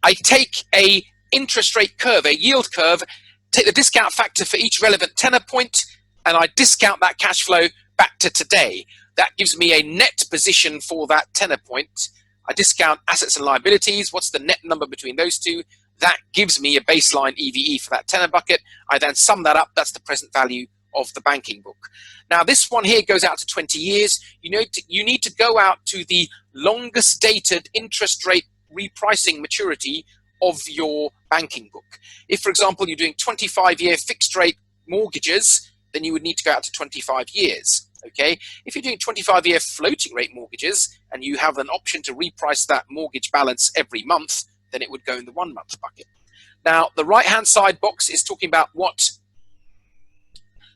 I take a interest rate curve, a yield curve, take the discount factor for each relevant tenor point, and I discount that cash flow back to today. That gives me a net position for that tenor point. I discount assets and liabilities. What's the net number between those two? That gives me a baseline EVE for that tenor bucket. I then sum that up. That's the present value of the banking book. Now, this one here goes out to 20 years. You need to go out to the longest dated interest rate repricing maturity of your banking book. If, for example, you're doing 25-year fixed rate mortgages, then you would need to go out to 25 years. Okay, if you're doing 25-year floating rate mortgages and you have an option to reprice that mortgage balance every month, then it would go in the 1 month bucket. Now, the right-hand side box is talking about what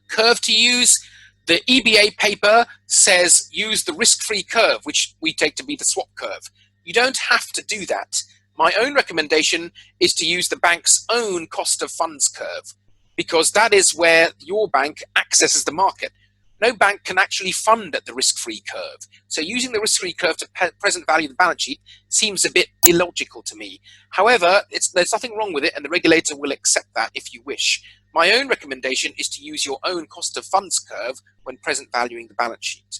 curve to use. The EBA paper says use the risk-free curve, which we take to be the swap curve. You don't have to do that. My own recommendation is to use the bank's own cost of funds curve, because that is where your bank accesses the market. No bank can actually fund at the risk-free curve. So using the risk-free curve to present value the balance sheet seems a bit illogical to me. However, there's nothing wrong with it, and the regulator will accept that if you wish. My own recommendation is to use your own cost of funds curve when present valuing the balance sheet.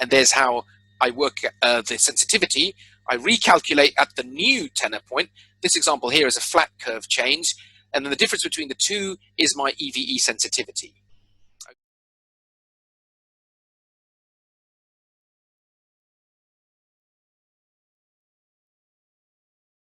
And there's how I work the sensitivity. I recalculate at the new tenor point. This example here is a flat curve change. And then the difference between the two is my EVE sensitivity.